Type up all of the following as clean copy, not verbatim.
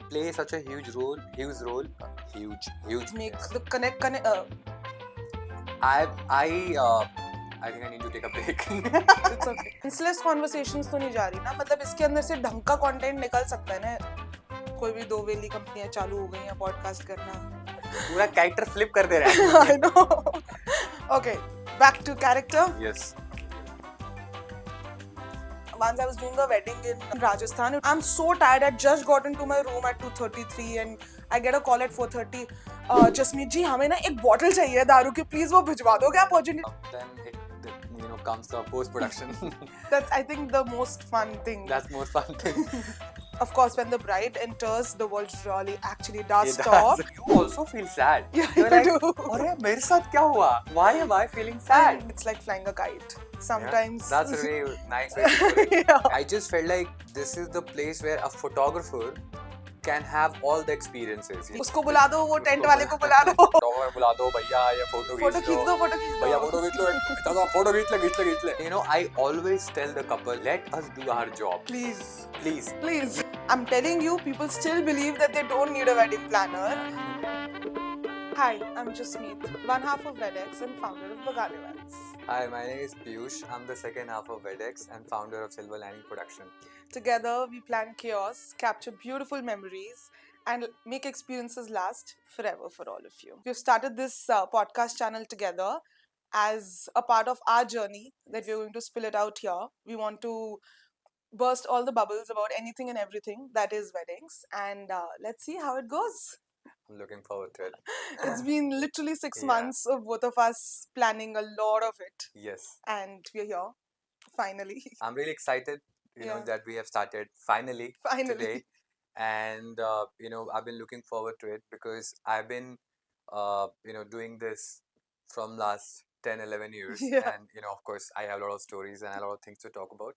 play such a huge role, huge. Make Yes. the connect. I think I need to take a break. It's okay. Senseless conversations तो नहीं जा रही ना, मतलब इसके अंदर से ढंग का कंटेंट निकल सकता है ना. कोई भी दो वेली कंपनियां चालू हो गई हैं पॉडकास्ट करना. पूरा कैरेक्टर फ्लिप कर दे रहा है. I know. Okay, back to character. Yes. Once I was doing a wedding in Rajasthan. I'm so tired. I just got into my room at 2:33 and I get a call at 4:30. Jasmeet जी हमें ना एक bottle चाहिए दारू की, please वो भिजवा दोगे आप urgent. Then comes the post production. That's I think the most fun thing. That's most fun thing. Of course, when the bride enters, the world really actually does It stop. does. You also feel sad. Yeah, You're I like, do. अरे मेरे साथ क्या हुआ? Why am I feeling sad? And it's like flying a kite. Sometimes. Yeah, that's a very nice way to put it. Yeah. I just felt like this is the place where a photographer can have all the experiences. उसको बुला दो, वो tent वाले को बुला दो. Photographer बुला दो, भैया ये फोटो फोटो खींच दो, फोटो खींच भैया दो. फोटो खींच लो, दादा फोटो खींच ले. You know, I always tell the couple, let us do our job. Please. Please. Please. I'm telling you, people still believe that they don't need a wedding planner. Hi, I'm Jasmeet, one half of WedX and founder of Bagale Events. Hi, my name is Piyush. I'm the second half of WedX and founder of Silver Lining Production. Together, we plan chaos, capture beautiful memories, and make experiences last forever for all of you. We've started this podcast channel together as a part of our journey that we're going to spill it out here. We want to burst all the bubbles about anything and everything that is weddings, and let's see how it goes. I'm looking forward to it. It's been literally 6 Yeah. months of both of us planning a lot of it, Yes. and we're here finally. I'm really excited, Yeah. that we have started finally Finally. today. And, I've been looking forward to it because I've been, doing this from last 10, 11 years. Yeah. And, of course, I have a lot of stories and a lot of things to talk about.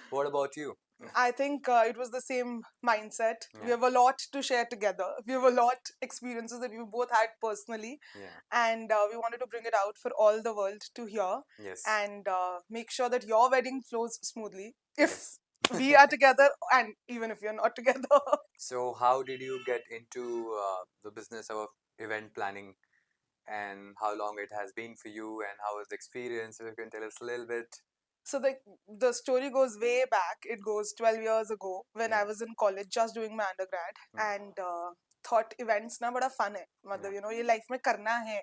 What about you? I think it was the same mindset. We Yeah. have a lot to share together. We have a lot experiences that we both had personally, Yeah. and we wanted to bring it out for all the world to hear, Yes. and make sure that your wedding flows smoothly if Yes. we are together, and even if you're not together. So, how did you get into the business of event planning, and how long it has been for you, and how was the experience? If you can tell us a little bit. So the story goes way back. It goes 12 years ago when I Yeah. was in college just doing my undergrad, and thought events ना बड़ा fun है, मतलब Yeah. ये life में करना है.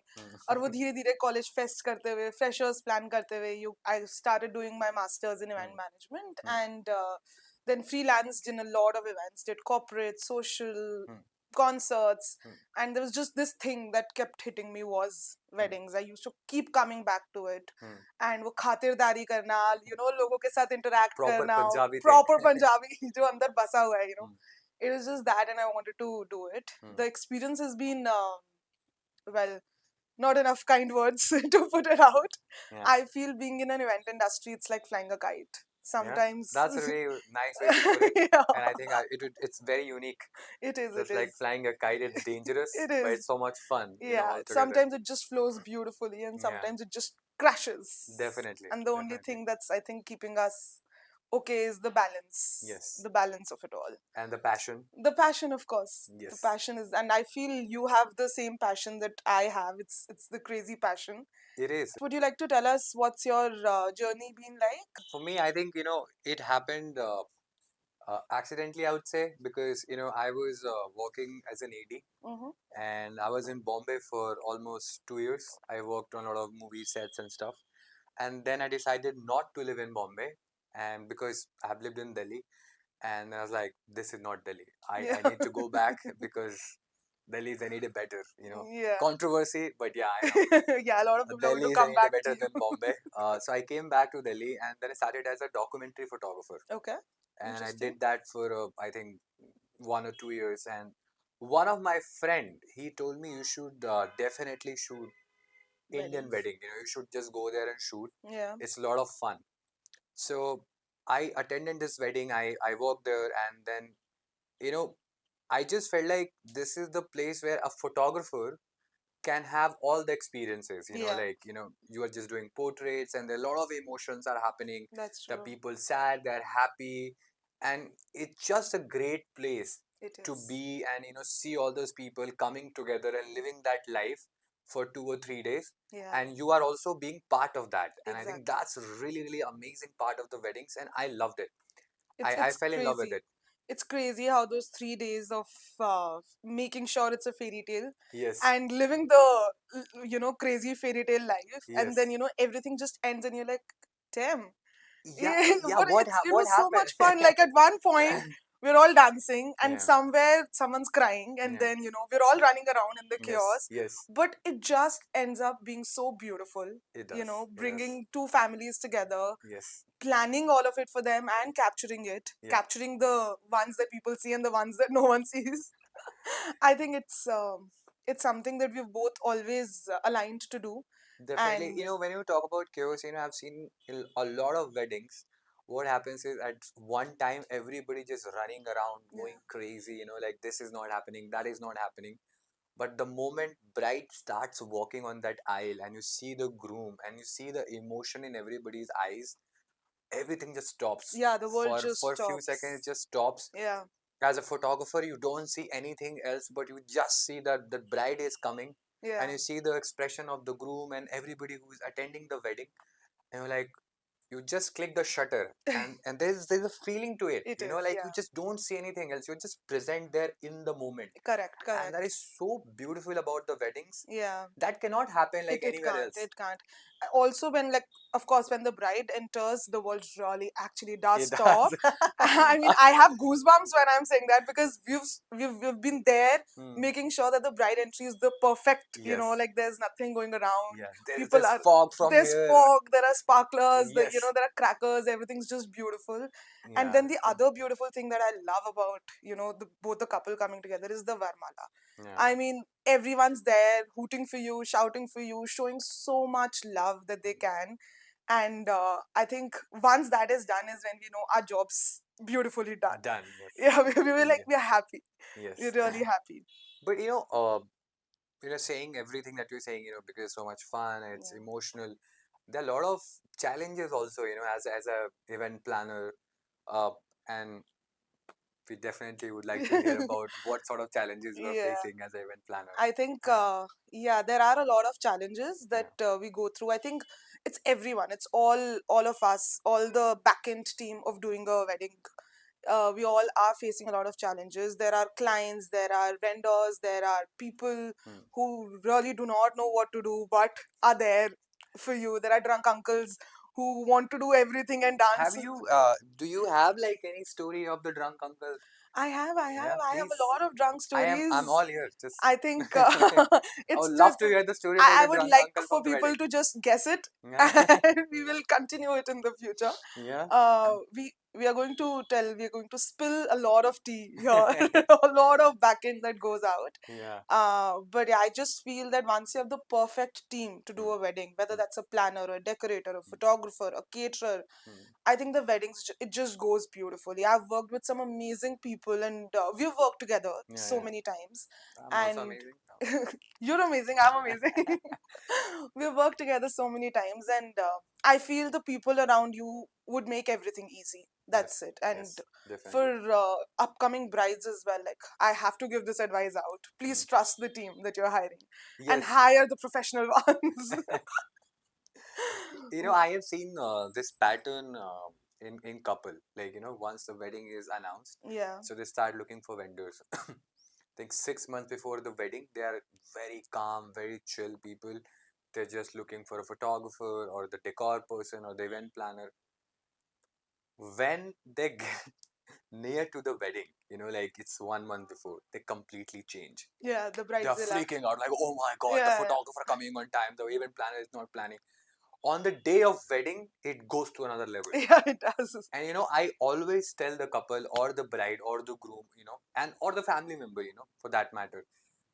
और वो धीरे धीरे college fest करते हुए, freshers plan करते हुए, I started doing my masters in event management, and then freelanced in a lot of events, did corporate, social, concerts, and there was just this thing that kept hitting me was weddings. I used to keep coming back to it, and वो खातिरदारी करना, लोगों के साथ interact Proper करना, Punjabi thing. proper Punjabi जो अंदर बसा हुआ है, It was just that, and I wanted to do it. The experience has been, well, not enough kind words to put it out. Yeah. I feel being in an event industry, it's like flying a kite. Sometimes. That's a very nice way to put it. Yeah. And I think it's very unique. It is. Just It like is. flying a kite, it's dangerous, It but is. it's so much fun. Yeah. Altogether. Sometimes it just flows beautifully, and sometimes it just crashes. Definitely. And the only thing that's, I think, keeping us okay is the balance. Yes. The balance of it all. And the passion. The passion, of course. Yes. The passion is, and I feel you have the same passion that I have. It's the crazy passion. It is. Would you like to tell us what's your journey been like? For me, I think, it happened accidentally, I would say, because, I was working as an AD, and I was in Bombay for almost 2 years. I worked on a lot of movie sets and stuff. And then I decided not to live in Bombay, and because I've lived in Delhi, and I was like, this is not Delhi. I need to go back because Delhi is any day better, Yeah. Controversy, but yeah, I know. Yeah, a lot of people Delhi want is to come any day back better to than you. Bombay. So I came back to Delhi, and then I started as a documentary photographer. Okay. And I Interesting. did that for I think 1 or 2 years. And one of my friend, he told me you should definitely shoot Indian Weddings. wedding. You should just go there and shoot. Yeah. It's a lot of fun. So I attended this wedding. I worked there, and then I just felt like this is the place where a photographer can have all the experiences. Yeah. Like you are just doing portraits, and there are a lot of emotions are happening. That's The true. people sad, they're happy, and it's just a great place It to is. be and see all those people coming together and living that life for 2 or 3 days, Yeah, and you are also being part of that, and I think exactly. that's a really really amazing part of the weddings, and I loved it. It's I it's fell in love with crazy. it. It's crazy how those 3 days of making sure it's a fairy tale Yes. and living the crazy fairy tale life, and then Yes. everything just ends, and you're like, damn. Yeah. Yeah, Yeah. but it What was so happened? much fun. Like at one point, we're all dancing, and Yeah. somewhere someone's crying, and Yeah. then we're all running around in the Yes. chaos. Yes. But it just ends up being so beautiful. It does. It does. Bringing two families together, Yes. planning all of it for them, and capturing it, Yeah. capturing the ones that people see and the ones that no one sees. I think it's something that we've both always aligned to do, Definitely. and When you talk about chaos, I've seen a lot of weddings. What happens is at one time everybody just running around, yeah, going crazy, like this is not happening, that is not happening. But the moment bride starts walking on that aisle and you see the groom and you see the emotion in everybody's eyes, everything just stops. yeah, the world just For a few seconds, it stops. just stops. Yeah, As a photographer, you don't see anything else, but you just see that the bride is coming, and yeah, you see the expression of the groom and everybody who is attending the wedding, and you're like, you just click the shutter, and there's a feeling to it, it is. like you Yeah, just don't see anything else, you're just present there in the moment, correct, and that correct. is so beautiful about the weddings. Yeah. That cannot happen It like it anywhere can't. else. It can't. Also, when of course, when the bride enters, the world really actually does It stop. does. I mean, I have goosebumps when I'm saying that because we've been there Hmm. making sure that the bride entry is the perfect. Yes. Like there's nothing going around. Yeah. People There's are fog from There's here. fog. There are sparklers. Yes. There are crackers. Everything's just beautiful. And Yeah. then the other beautiful thing that I love about both the couple coming together is the Varmala. Yeah. I mean, everyone's there hooting for you, shouting for you, showing so much love that they can. And I think once that is done is when we know our job's beautifully done. Done. Yes. Yeah, we were like, Yeah. we're happy. We're Yes. really happy. But saying everything that you're saying, because it's so much fun and it's Yeah. emotional. There are a lot of challenges also, as a event planner, uh, and we definitely would like to hear about what sort of challenges you are Yeah. facing as an event planner. I think, yeah, there are a lot of challenges that Yeah. we go through. I think it's everyone. It's all of us, all the back end team of doing a wedding. We all are facing a lot of challenges. There are clients, there are vendors, there are people Hmm. who really do not know what to do but are there for you. There are drunk uncles who want to do everything and dance. Do you have like any story of the drunk uncle? Yeah, I have a please. lot of drunk I'm stories. all here. Just, I think I it's would love just to hear the story about I the would drunk like uncle for from the people wedding. to just guess it, Yeah. and we will continue it in the future. Yeah. We are going to we are going to spill a lot of tea here, a lot of back end that goes out. Yeah. But yeah, I just feel that once you have the perfect team to do Hmm. a wedding, whether Hmm. that's a planner, a decorator, a photographer, a caterer, Hmm. I think the weddings it just goes beautifully. I've worked with some amazing people, and we've worked together Yeah, so yeah. many times. I'm also And amazing. you're amazing. I'm amazing. We've worked together so many times, and I feel the people around you would make everything easy. That's Yes, it. And yes, definitely. for upcoming brides as well, like I have to give this advice out. Mm. Please trust the team that you're hiring, and Yes, hire the professional ones. I have seen this pattern in couple. Like, once the wedding is announced, Yeah. so they start looking for vendors. I think 6 months before the wedding, they are very calm, very chill people. They're just looking for a photographer or the decor person or the event planner. When they get near to the wedding, like it's 1 month before, they completely change. Yeah, the They are bridezilla. freaking out, like, oh my god, the Yeah, photographer coming on time, the event planner is not planning. On the day of wedding, it goes to another level. yeah, yeah, it does. And I always tell the couple or the bride or the groom, and or the family member, for that matter,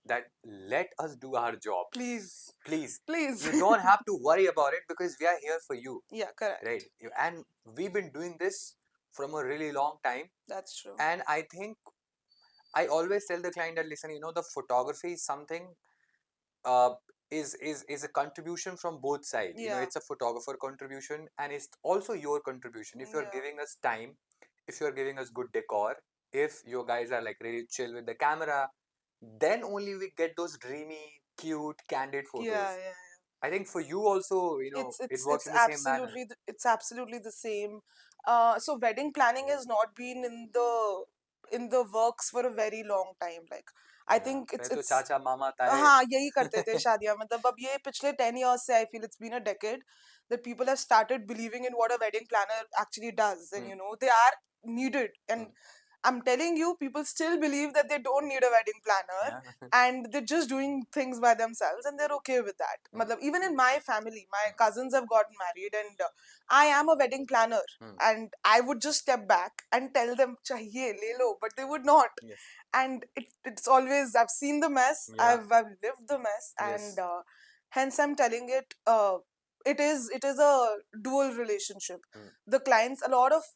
that let us do our job. Please, Please. please. You don't have to worry about it because we are here for you, Yeah, right? correct. And we've been doing this from a really long time. That's true. And I think I always tell the client that, listen, the photography is something, uh, is a contribution from both sides. Yeah, It's a photographer contribution and it's also your contribution. If you're yeah, giving us time, if you're giving us good decor, if your guys are like really chill with the camera, then only we get those dreamy, cute, candid photos. Yeah. I think for you also, it works in the same manner. It's absolutely the same. So wedding planning has not been in the works for a very long time. Like I Yeah. think पहले तो it's चाचा मामा ताए. हाँ यही करते थे शादियां मतलब अब ये पिछले 10 years से I feel it's been a decade that people have started believing in what a wedding planner actually does, and they are needed, and I'm telling you, people still believe that they don't need a wedding planner, Yeah. and they're just doing things by themselves, and they're okay with that. Matlab, even in my family, my cousins have gotten married, and I am a wedding planner, and I would just step back and tell them, "Chahiye, le lo," but they would not. Yes. And it's always I've seen the mess, Yeah. I've lived the mess, Yes. and hence I'm telling it. It is a dual relationship. The clients, a lot of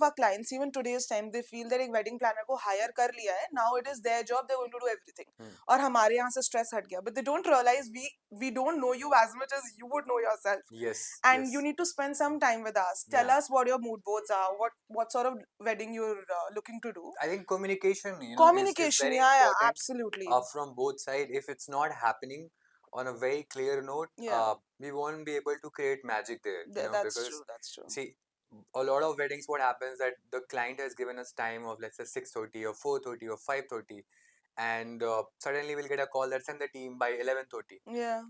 our clients, even today's time, they feel that एक wedding planner को hire कर लिया है, now it is their job, they're going to do everything. और हमारे यहाँ से stress हट गया, but they don't realize we don't know you as much as you would know yourself. Yes. And Yes. you need to spend some time with us. Tell Yeah. us what your mood boards are, what sort of wedding you're looking to do. I think communication, is Communication, very yeah, important absolutely. From both sides. If it's not happening on a very clear note, Yeah. we won't be able to create magic there. That's Because true. That's true. see, a lot of weddings, what happens that the client has given us time of let's say 6:30 or 4:30 or 5:30, and suddenly we'll get a call that send the team by 11:30. Yeah.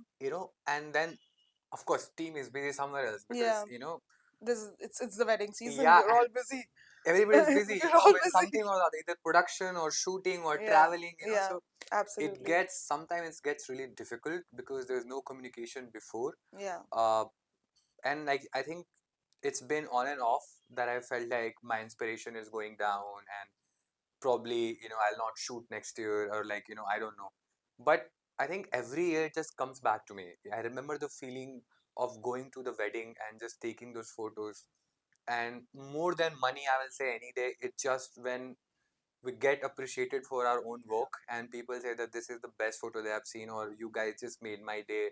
And then of course team is busy somewhere else because Yeah. It's the wedding season. yeah, We're all busy. everybody's busy, We're all with busy. something or other, either production or shooting or Yeah. traveling, Yeah. so Absolutely. sometimes it gets really difficult because there's no communication before. Yeah. And like I think it's been on and off that I felt like my inspiration is going down, and probably I'll not shoot next year, or like I don't know. But I think every year it just comes back to me. I remember the feeling of going to the wedding and just taking those photos, and more than money, I will say any day, it's just when we get appreciated for our own work and people say that this is the best photo they have seen, or you guys just made my day,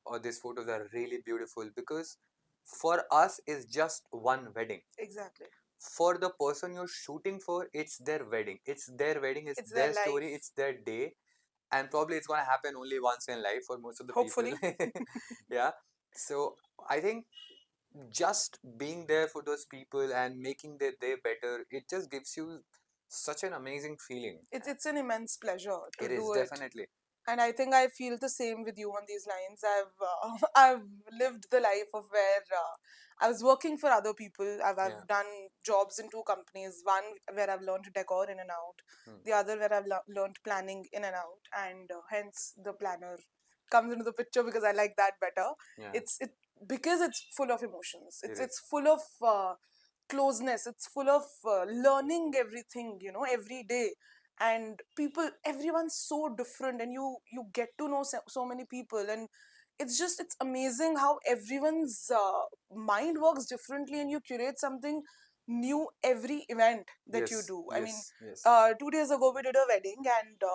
or these photos are really beautiful, because for us it's just one wedding. Exactly. For the person you're shooting for, it's their wedding, it's It's their their story, life. it's their day, and probably it's going to happen only once in life for most of the Hopefully. people. Yeah. So I think just being there for those people and making their day better, it just gives you such an amazing feeling. It's an immense pleasure to It is do it. definitely. And I think I feel the same with you on these lines. I've lived the life of where I was working for other people. I've Yeah. done jobs in two companies. One where I've learned decor in and out. The other where I've learned planning in and out. And hence the planner comes into the picture because I like that better. Yeah. Because it's full of emotions. It It's full of closeness. It's full of learning everything. Every day, and everyone's so different, and you get to know so many people, and it's amazing how everyone's mind works differently, and you curate something new every event that you Yes. do. I mean, Yes. Yes. 2 days ago we did a wedding, and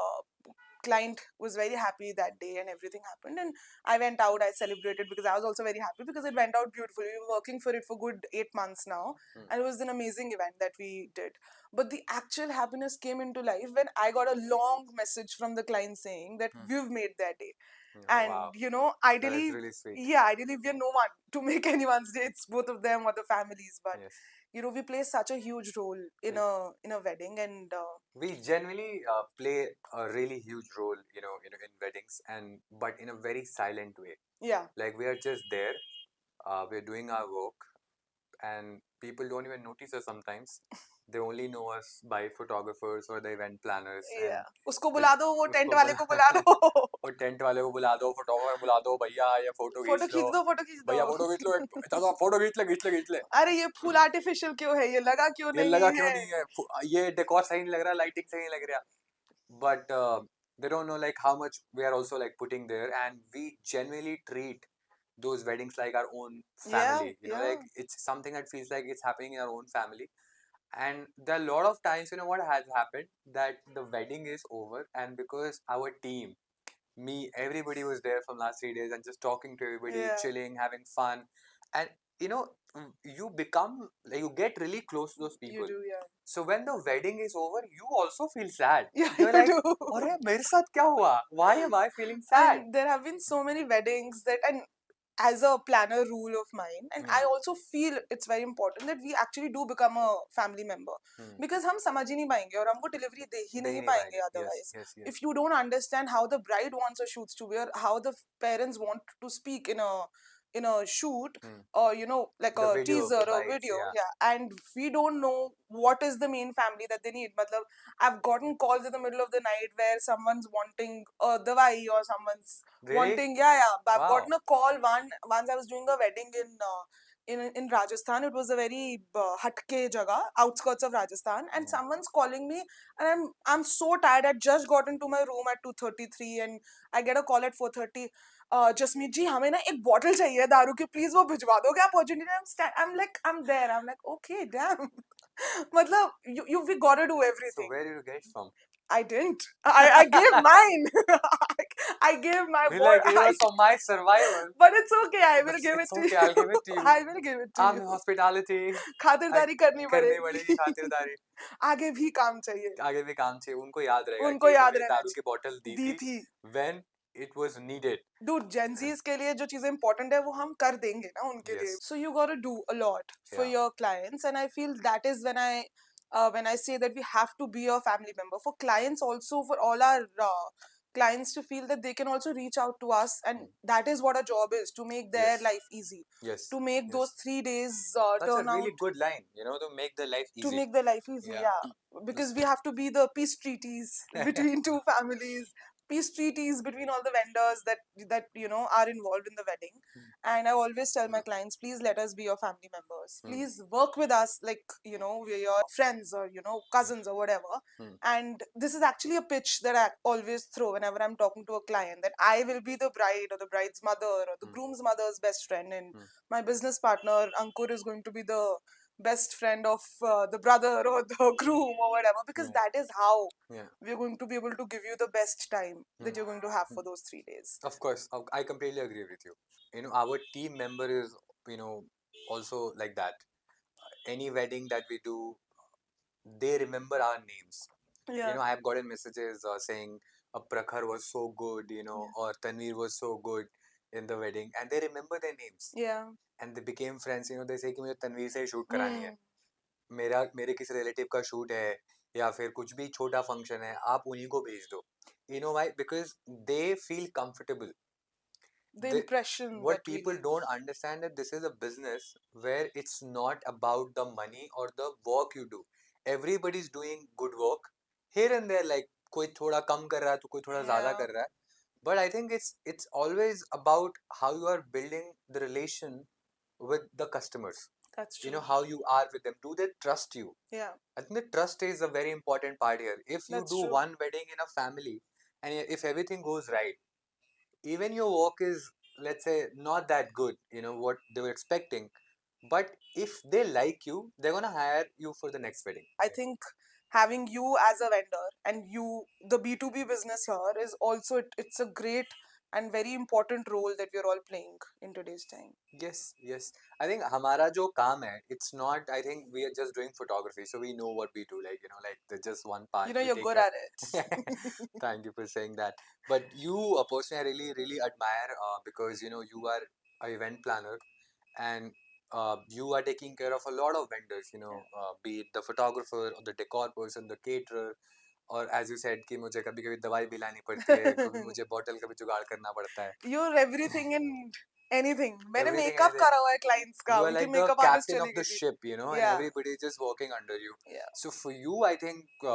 client was very happy that day, and everything happened, and I went out, I celebrated because I was also very happy because it went out beautifully. We were working for it for good 8 months now, and it was an amazing event that we did. But the actual happiness came into life when I got a long message from the client saying that we've made their day. And Wow. That is ideally, really sweet. yeah, ideally we are no one to make anyone's day. It's both of them or the families, but Yes. we play such a huge role in a wedding, and We generally play a really huge role, in weddings, and but in a very silent way. yeah, Like we are just there, we're doing our work, and people don't even notice us sometimes. They only know us by photographers or the event planners. yeah. And उसको बुला दो, वो tent उसको वाले को बुला दो. वो टेंट वाले को बुला दो, फोटोग्राफर बुला दो, भैया ये फोटो फोटो खींच लो, खींच दो, फोटो खींच भैया दो. फोटो खींच लो, फोटो खींच ले. अरे ये फूल आर्टिफिशियल क्यों है, ये लगा क्यों ये नहीं लगा क्यों है. नहीं है, ये डेकोर सही नहीं लग रहा, लाइटिंग सही नहीं लग रहा. But they don't know like how much we are also like putting there, and we genuinely treat those weddings like our own family. Like it's something that feels like it's happening in our own family. And there are a lot of times, what has happened, that the wedding is over, and because our team, me, everybody was there from last 3 days and just talking to everybody, Yeah. chilling, having fun, and you know, you become, like, you get really close to those You people. do, yeah. So when the wedding is over, you also feel sad. Yeah, You're you like, do. अरे मेरे साथ क्या हुआ? Why am I feeling sad? And there have been so many weddings that, and as a planner rule of mine, and I also feel it's very important that we actually do become a family member, because हम समझ ही नहीं पाएंगे और हम वो delivery दे ही दे नहीं ही नहीं पाएंगे पाएंगे. otherwise. Yes, yes. If you don't understand how the bride wants her shoots to be, or how the parents want to speak in a shoot, or like The a video of teaser the or brides, video, yeah. yeah, and we don't know what is the main family that they need. Matlab, I've gotten calls in the middle of the night where someone's wanting a davai, or someone's Really? wanting, yeah. I've Wow. gotten a call once I was doing a wedding in Rajasthan. It was a very hatke jaga, outskirts of Rajasthan, and someone's calling me, and I'm so tired. I just got into my room at 2:33, and I get a call at 4:30. Jasmeet जी हमें ना एक bottle चाहिए दारू की, please वो भिजवा दोगे आप Argentina. I'm there. I'm like, okay, damn. मतलब we gotta do So everything. where did you get it from? I didn't. I gave mine. I gave my Be boy. like, it was for my survival. But it's okay. I will But give it it's to okay, you. I'll give it to you. I will give it to I'm you. hospitality. खातिरदारी करनी करनी पड़ेगी. पड़ेगी खातिरदारी. आगे भी काम चाहिए. आगे भी काम चाहिए. उनको याद रहेगा उनको कि याद इन्होंने रहना दारू की बॉटल दी दी थी थी. when it was needed. Dude, Gen Zs के लिए जो चीजें important है वो हम कर देंगे ना उनके लिए. Yes. So you gotta do a lot for Yeah. your clients, and I feel that is when I say that we have to be a family member. For clients also, for all our clients to feel that they can also reach out to us, and that is what our job is, to make their Yes. life easy, Yes. to make Yes. those 3 days That's a turn really out, good line, to make the life to easy. make their life easy. Yeah. Yeah, because we have to be the peace treaties between two families, peace treaties between all the vendors that are involved in the wedding. And I always tell my clients, please let us be your family members. Please work with us like we're your friends, or cousins, or whatever. And this is actually a pitch that I always throw whenever I'm talking to a client, that I will be the bride or the bride's mother or the groom's mother's best friend, and my business partner Ankur is going to be the best friend of the brother or the groom or whatever, because that is how we're going to be able to give you the best time that you're going to have for those 3 days. Of course, I completely agree with you. Our team member is, also like that. Any wedding that we do, they remember our names. Yeah. I have gotten messages saying Prakhar was so good, or Tanveer was so good in the wedding, and they remember their names. Yeah. And they became friends. They say कि मुझे तनवीर से shoot करानी है, मेरे किसी relative का shoot है, या फिर कुछ भी छोटा फंक्शन है, आप उन्हीं को भेज दो. Why? Because they feel comfortable. The impression What that we people leave. don't understand, that this is a business where it's not about the money or the work you do. Everybody's doing good work here and there, like कोई थोड़ा कम कर रहा है तो कोई थोड़ा ज़्यादा Yeah. कर रहा है. But I think it's always about how you are building the relation with the customers. That's true. How you are with them. Do they trust you? Yeah. I think the trust is a very important part here. If you That's do true. one wedding in a family, and if everything goes right, even your work is, let's say, not that good, what they were expecting, but if they like you, they're gonna hire you for the next wedding. I think having you as a vendor, and the B2B business here, is also, it's a great and very important role that we're all playing in today's time. Yes. I think हमारा जो काम है, it's not, I think we are just doing photography, so we know what we do, like there's just one part. we You're take good care- at it. Thank you for saying that. But you, personally, I really, really admire, because you are an event planner, and you are taking care of a lot of vendors. Be it the photographer or the decor person, the caterer, और as you said कि मुझे कभी कभी दवाई भी लानी पड़ती है, कभी मुझे बॉटल का भी जुगाड़ करना पड़ता है. You're everything and anything. मैंने Everything, मेकअप anything. करा हुआ है clients का, You are उनकी like the makeup artist captain चली of the गई थी. ship, and Yeah. everybody is just working under you. Yeah. So for you, I think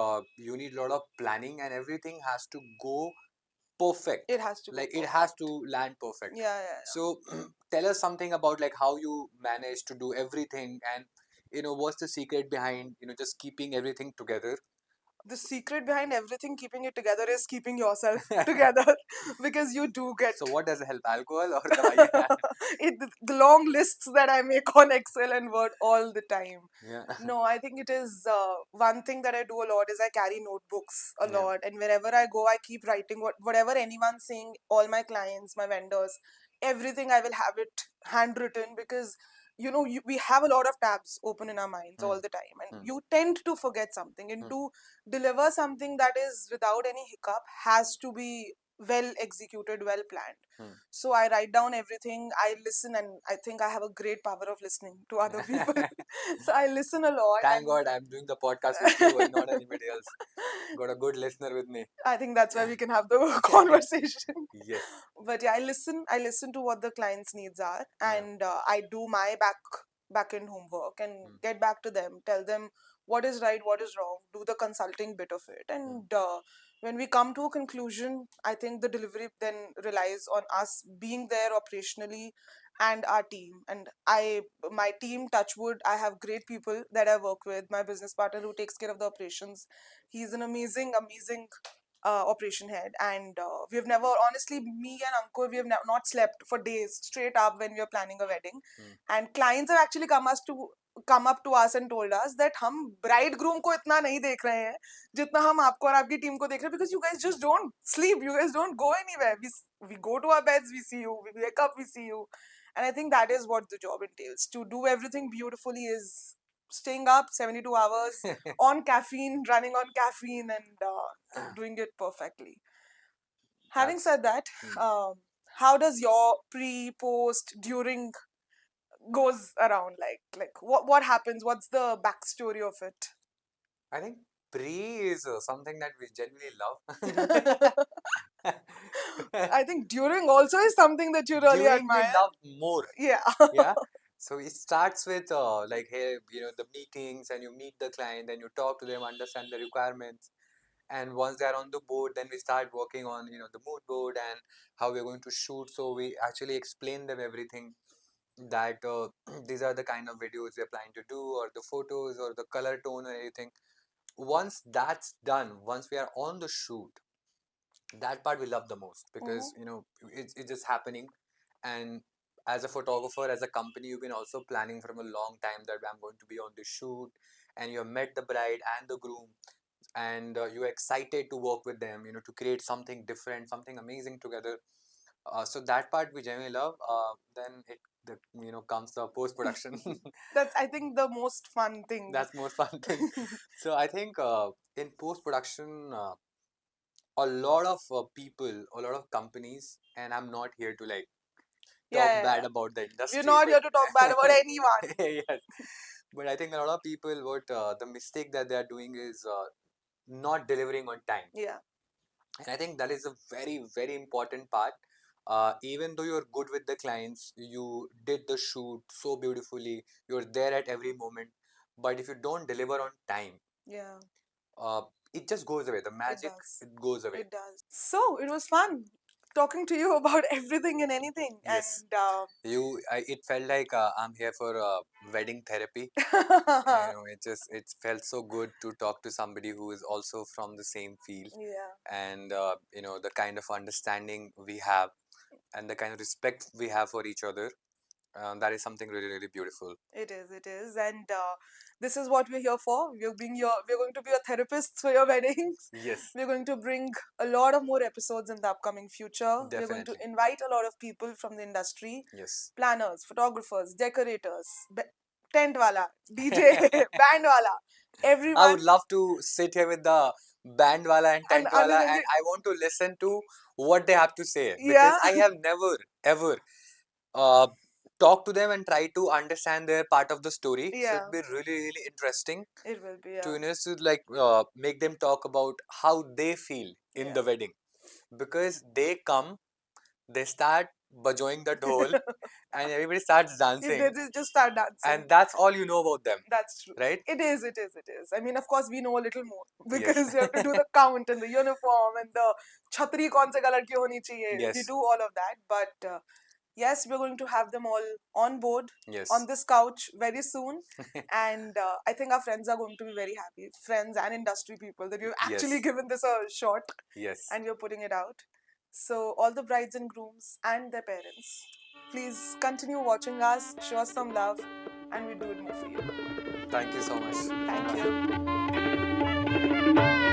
you need a lot of planning, and everything has to go perfect. It has to go Like it perfect. has to land perfect. Yeah. So tell us something about like how you manage to do everything, and what's the secret behind just keeping everything together. The secret behind everything keeping it together is keeping yourself together, because you do get So what does help, alcohol or दवाइयाँ? the long lists that I make on Excel and Word all the time. Yeah. No, I think it is one thing that I do a lot is I carry notebooks a Yeah. lot, and wherever I go, I keep writing whatever anyone's saying, all my clients, my vendors, everything I will have it handwritten, because we have a lot of tabs open in our minds all Hmm. the time, and Hmm. you tend to forget something, and to deliver something that is without any hiccup has to be well executed, well planned. Hmm. So I write down everything, I listen, and I think I have a great power of listening to other people. So I listen a lot, Thank and God I'm doing the podcast with you and not anybody else. Got a good listener with me. I think that's why we can have the conversation. Yes. But yeah, I listen to what the client's needs are, Yeah. and I do my back end homework and Mm. get back to them, tell them what is right, what is wrong, do the consulting bit of it, and when we come to a conclusion, I think the delivery then relies on us being there operationally and our team. And my team, touchwood, I have great people that I work with. My business partner who takes care of the operations, he's an amazing operation head, and we've never, honestly, me and Ankur, we have not slept for days straight up when we are planning a wedding. Mm. And clients have actually come up to us and told us that हम bridegroom को इतना नहीं देख रहे हैं जितना हम आपको और आपकी टीम को देख रहे हैं, because you guys just don't sleep, you guys don't go anywhere. We go to our beds, we see you, we wake up, we see you. And I think that is what the job entails. To do everything beautifully is staying up 72 hours on caffeine, running on caffeine, and doing it perfectly. Having said that, how does your pre, post, during goes around? Like what happens? What's the backstory of it? I think pre is something that we genuinely love. I think during also is something that you really During we admire. love more. Yeah. Yeah. So it starts with like, hey, the meetings, and you meet the client and you talk to them, understand the requirements. And once they're on the board, then we start working on the mood board and how we're going to shoot. So we actually explain them everything, that these are the kind of videos we're planning to do, or the photos, or the color tone, or anything. Once that's done, once we are on the shoot, that part we love the most, because it's just happening. And as a photographer, as a company, you've been also planning from a long time that I'm going to be on the shoot, and you have met the bride and the groom, and you're excited to work with them, to create something different, something amazing together. So that part we generally love. Then comes the post production. That's, I think, the most fun thing. That's most fun thing. So I think in post production, a lot of people, a lot of companies, and I'm not here to like talk bad about the industry. We're not here but to talk bad about anyone. yes, but I think a lot of people, what the mistake that they are doing is not delivering on time. Yeah. And I think that is a very, very important part. Even though you're good with the clients, you did the shoot so beautifully, you're there at every moment. But if you don't deliver on time, Yeah. uh, it just goes away. The magic, does. it goes away. It does. So it was fun talking to you about everything and anything. Yes. And It felt like I'm here for wedding therapy. It felt so good to talk to somebody who is also from the same field. yeah, And the kind of understanding we have, and the kind of respect we have for each other, that is something really, really beautiful. it is. It is. And this is what we're here for. We're going to be your therapists for your weddings. Yes, We're going to bring a lot of more episodes in the upcoming future. We're going to definitely. invite a lot of people from the industry: Yes. planners, photographers, decorators, tent wala, DJ, band wala, I everyone. would love to sit here with the band wala and tent wala, Anil, and I want to listen to what they have to say, because yeah, I have never ever uh, talk to them and try to understand their part of the story. So yeah, it'd be really, really interesting it will be. to Yeah, to like make them talk about how they feel in yeah. the wedding, because they come, they start bajowing the dhol, and everybody starts dancing, They just start dancing. and that's all you know about them, That's true. right? It is, it is, it is. I mean, of course, we know a little more Yes. because we have to do the count and the uniform and the chhatri kaun se color ki honi chahiye. Yes. We do all of that. But yes, we're going to have them all on board Yes. on this couch very soon. And I think our friends are going to be very happy. Friends and industry people, that you've actually Yes. given this a shot Yes. and you're putting it out. So, all the brides and grooms and their parents, please continue watching us, show us some love, and we do it more for you. Thank you so much. Thank you.